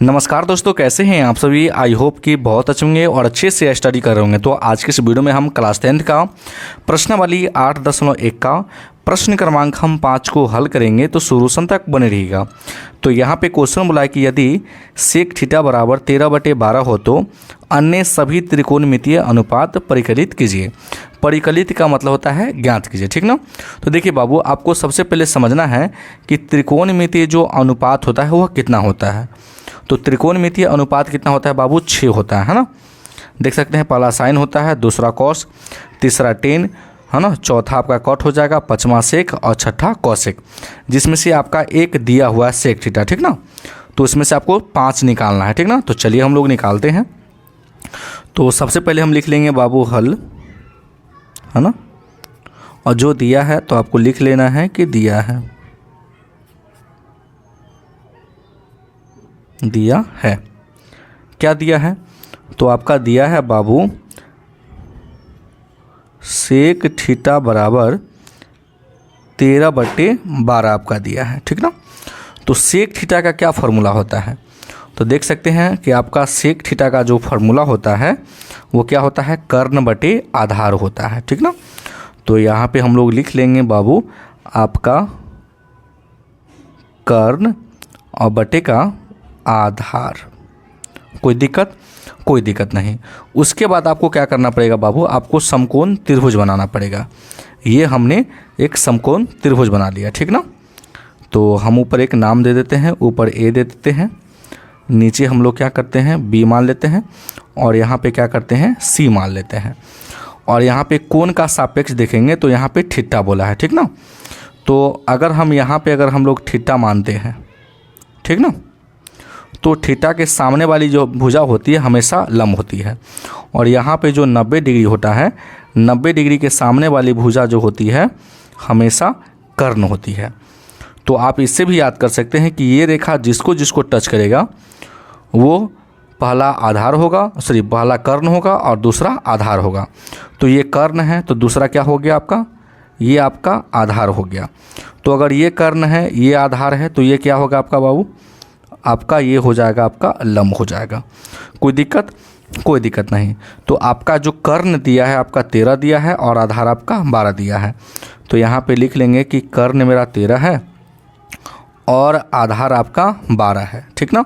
नमस्कार दोस्तों, कैसे हैं आप सभी। आई होप कि बहुत अच्छे होंगे और अच्छे से स्टडी कर रहे होंगे। तो आज के इस वीडियो में हम क्लास 10 का प्रश्नावली 8.1 का प्रश्न क्रमांक हम 5 को हल करेंगे। तो सोल्यूशन तक बने रहिएगा। तो यहाँ पे क्वेश्चन बोला है कि यदि सेक थीटा बराबर 13/12 हो तो अन्य सभी त्रिकोणमितीय अनुपात परिकलित कीजिए। परिकलित का मतलब होता है ज्ञात कीजिए, ठीक ना। तो देखिए बाबू, आपको सबसे पहले समझना है कि त्रिकोणमितीय जो अनुपात होता है वह कितना होता है। तो त्रिकोणमितीय अनुपात कितना होता है बाबू, 6 होता है ना। देख सकते हैं, पहला साइन होता है, दूसरा कॉस, तीसरा टेन है ना, चौथा आपका कॉट हो जाएगा, पांचवा सेक और छठा कॉसेक, जिसमें से आपका एक दिया हुआ है सेक थीटा, ठीक ना। तो इसमें से आपको 5 निकालना है, ठीक ना। तो चलिए हम लोग निकालते हैं। तो सबसे पहले हम लिख लेंगे बाबू हल, है ना। और जो दिया है तो आपको लिख लेना है कि दिया है, दिया है। क्या दिया है? तो आपका दिया है बाबू सेक थीटा बराबर 13/12 आपका दिया है, ठीक ना। तो सेक थीटा का क्या फार्मूला होता है? तो देख सकते हैं कि आपका सेक थीटा का जो फार्मूला होता है वो क्या होता है, कर्ण बटे आधार होता है, ठीक ना। तो यहाँ पे हम लोग लिख लेंगे बाबू आपका कर्ण और बटे का आधार। कोई दिक्कत? कोई दिक्कत नहीं। उसके बाद आपको क्या करना पड़ेगा बाबू, आपको समकोण त्रिभुज बनाना पड़ेगा। ये हमने एक समकोण त्रिभुज बना लिया, ठीक ना। तो हम ऊपर एक नाम दे देते हैं, ऊपर ए दे देते हैं, नीचे हम लोग क्या करते हैं बी मान लेते हैं, और यहाँ पे क्या करते हैं सी मान लेते हैं। और यहाँ पे कोण का सापेक्ष देखेंगे तो यहाँ पे थीटा बोला है, ठीक ना। तो अगर हम यहाँ पे अगर हम लोग थीटा मानते हैं, ठीक ना, तो थीटा के सामने वाली जो भुजा होती है हमेशा लंब होती है। और यहाँ पे जो 90 डिग्री होता है, 90 डिग्री के सामने वाली भुजा जो होती है हमेशा कर्ण होती है। तो आप इससे भी याद कर सकते हैं कि ये रेखा जिसको जिसको टच करेगा वो पहला आधार होगा, पहला कर्ण होगा और दूसरा आधार होगा। तो ये कर्ण है तो दूसरा क्या हो गया आपका, ये आपका आधार हो गया। तो अगर ये कर्ण है, ये आधार है, तो ये क्या होगा आपका बाबू, आपका ये हो जाएगा आपका लंब हो जाएगा। कोई दिक्कत? कोई दिक्कत नहीं। तो आपका जो कर्ण दिया है आपका 13 दिया है और आधार आपका 12 दिया है। तो यहाँ पे लिख लेंगे कि कर्ण मेरा 13 है और आधार आपका 12 है, ठीक ना।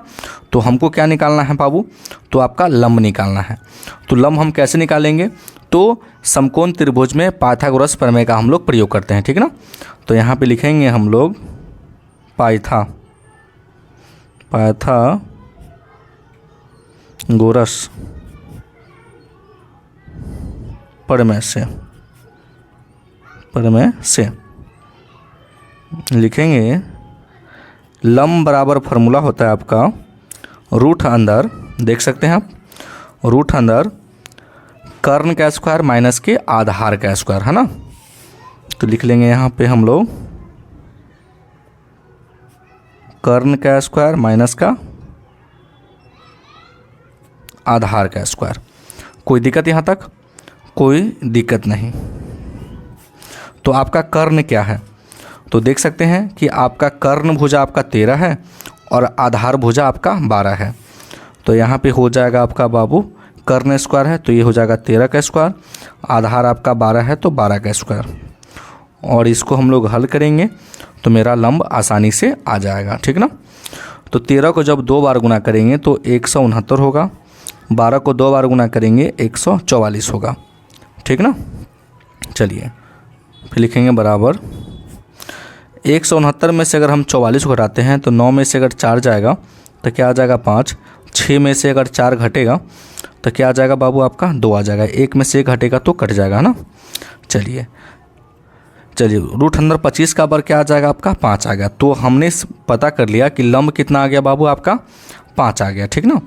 तो हमको क्या निकालना है बाबू, तो आपका लंब निकालना है। तो लंब हम कैसे निकालेंगे, तो समकोण त्रिभुज में पाइथागोरस प्रमेय का हम लोग प्रयोग करते हैं, ठीक ना। तो यहाँ पे लिखेंगे हम लोग पाइथागोरस प्रमेय से लिखेंगे लंब बराबर फार्मूला होता है आपका रूट अंदर, देख सकते हैं आप, रूट अंदर कर्ण का स्क्वायर माइनस के आधार का स्क्वायर, है ना। तो लिख लेंगे यहाँ पे हम लोग कर्ण का स्क्वायर माइनस का आधार का स्क्वायर। कोई दिक्कत यहाँ तक? कोई दिक्कत नहीं। तो आपका कर्ण क्या है, तो देख सकते हैं कि आपका कर्ण भुजा आपका 13 है और आधार भुजा आपका 12 है। तो यहाँ पे हो जाएगा आपका बाबू कर्ण स्क्वायर है तो ये हो जाएगा 13 का स्क्वायर, आधार आपका 12 है तो 12 का स्क्वायर। और इसको हम लोग हल करेंगे तो मेरा लंब आसानी से आ जाएगा, ठीक ना। तो 13 को जब 2 बार गुना करेंगे तो 169 होगा, 12 को 2 बार गुना करेंगे 144 होगा, ठीक ना। चलिए फिर लिखेंगे बराबर 169 में से अगर हम 44 को घटाते हैं तो 9 में से अगर 4 जाएगा तो क्या आ जाएगा 5, 6 में से अगर 4 घटेगा तो क्या आ जाएगा बाबू आपका 2 आ जाएगा, 1 में से 1 घटेगा तो कट जाएगा ना। चलिए रूट अंदर 25 का बर क्या आ जाएगा आपका 5 आ गया। तो हमने पता कर लिया कि लंब कितना आ गया बाबू आपका 5 आ गया, ठीक ना।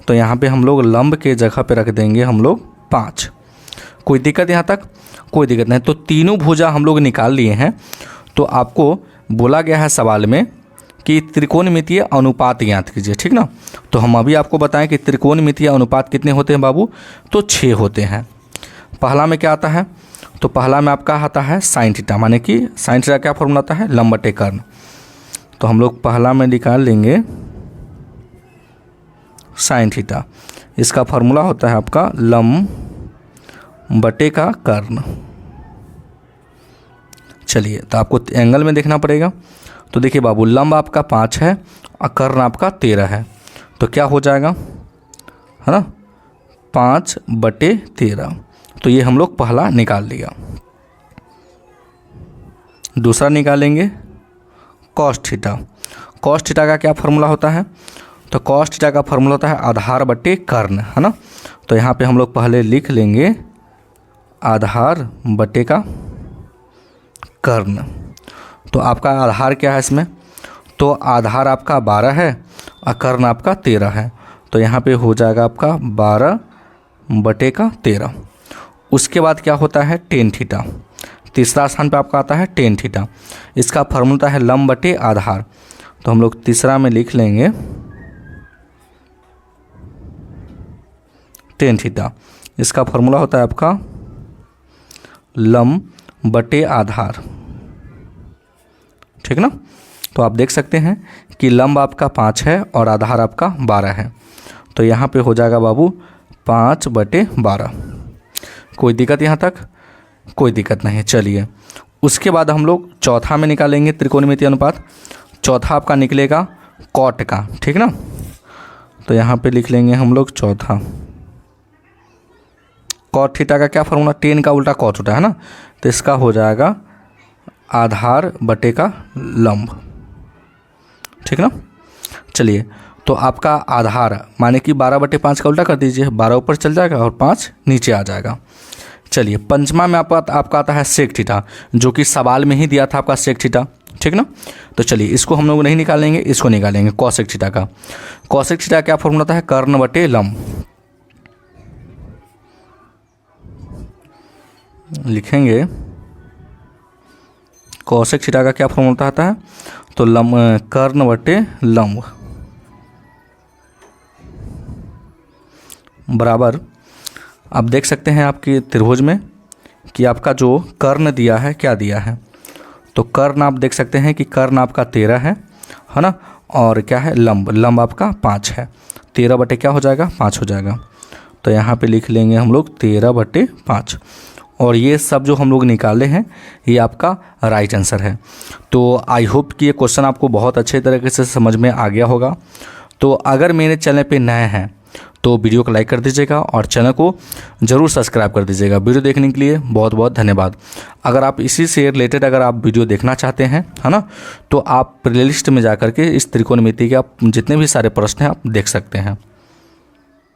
तो यहाँ पे हम लोग लंब के जगह पे रख देंगे हम लोग 5। कोई दिक्कत यहाँ तक? कोई दिक्कत नहीं। तो तीनों भुजा हम लोग निकाल लिए हैं। तो आपको बोला गया है सवाल में कि त्रिकोणमितीय अनुपात ज्ञात कीजिए, ठीक ना। तो हम अभी आपको बताएं कि त्रिकोणमितीय अनुपात कितने होते हैं बाबू, तो 6 होते हैं। पहला में क्या आता है, तो पहला में आपका आता है साइन थीटा, माने कि साइन थीटा क्या फॉर्मूला आता है, लंब बटे कर्ण। तो हम लोग पहला में निकाल लेंगे साइन थीटा। इसका फार्मूला होता है आपका लंब बटे का कर्ण। चलिए, तो आपको एंगल में देखना पड़ेगा। तो देखिए बाबू, लंब आपका 5 है और कर्ण आपका 13 है, तो क्या हो जाएगा, है ना, 5/13। तो ये हम लोग पहला निकाल लिया। दूसरा निकालेंगे कॉस थीटा। कॉस थीटा का क्या फार्मूला होता है, तो कॉस थीटा का फार्मूला होता है आधार बटे कर्ण, है ना। तो यहाँ पे हम लोग पहले लिख लेंगे आधार बटे का कर्ण। तो आपका आधार क्या है इसमें, तो आधार आपका 12 है और कर्ण आपका 13 है, तो यहाँ पे हो जाएगा आपका 12/13। उसके बाद क्या होता है टेन थीटा। तीसरा स्थान पे आपका आता है टेन थीटा। इसका फार्मूला है लंब बटे आधार। तो हम लोग तीसरा में लिख लेंगे टेन थीटा। इसका फार्मूला होता है आपका लंब बटे आधार, ठीक ना। तो आप देख सकते हैं कि लंब आपका 5 है और आधार आपका 12 है, तो यहाँ पे हो जाएगा बाबू 5/12। कोई दिक्कत यहाँ तक, कोई दिक्कत नहीं। चलिए, उसके बाद हम लोग चौथा में निकालेंगे त्रिकोणमितीय अनुपात। चौथा आपका निकलेगा कॉट का, ठीक ना। तो यहाँ पे लिख लेंगे हम लोग चौथा। कॉट थीटा का क्या फार्मूला, टेन का उल्टा कॉट होता है ना, तो इसका हो जाएगा आधार बटे का लंब, ठीक ना। चलिए, तो आपका आधार माने कि 12/5 का उल्टा कर दीजिए, 12 ऊपर चल जाएगा और 5 नीचे आ जाएगा। चलिए, पंचमा में आपका आता है सेक थीटा, जो कि सवाल में ही दिया था आपका सेक थीटा, ठीक ना। तो चलिए, इसको हम लोग नहीं निकालेंगे, इसको निकालेंगे कॉसेक थीटा का। कॉसेक थीटा क्या फॉर्मूला था है कर्ण बटे लंब। लिखेंगे कॉसेक थीटा का क्या फॉर्मूला आता है, तो कर्ण बटे लंब बराबर। आप देख सकते हैं आपकी त्रिभुज में कि आपका जो कर्ण दिया है क्या दिया है, तो कर्ण आप देख सकते हैं कि कर्ण आपका 13 है ना, और क्या है लंब आपका 5 है। 13 क्या हो जाएगा, 5 हो जाएगा। तो यहाँ पे लिख लेंगे हम लोग 13/5। और ये सब जो हम लोग निकाले हैं ये आपका राइट आंसर है। तो आई होप कि ये क्वेश्चन आपको बहुत अच्छे तरीके से समझ में आ गया होगा। तो अगर मेरे चैनल पे नए हैं तो वीडियो को लाइक कर दीजिएगा और चैनल को ज़रूर सब्सक्राइब कर दीजिएगा। वीडियो देखने के लिए बहुत बहुत धन्यवाद। अगर आप इसी से रिलेटेड अगर आप वीडियो देखना चाहते हैं, है ना, तो आप प्लेलिस्ट में जा कर के इस त्रिकोणमिति के आप जितने भी सारे प्रश्न हैं आप देख सकते हैं।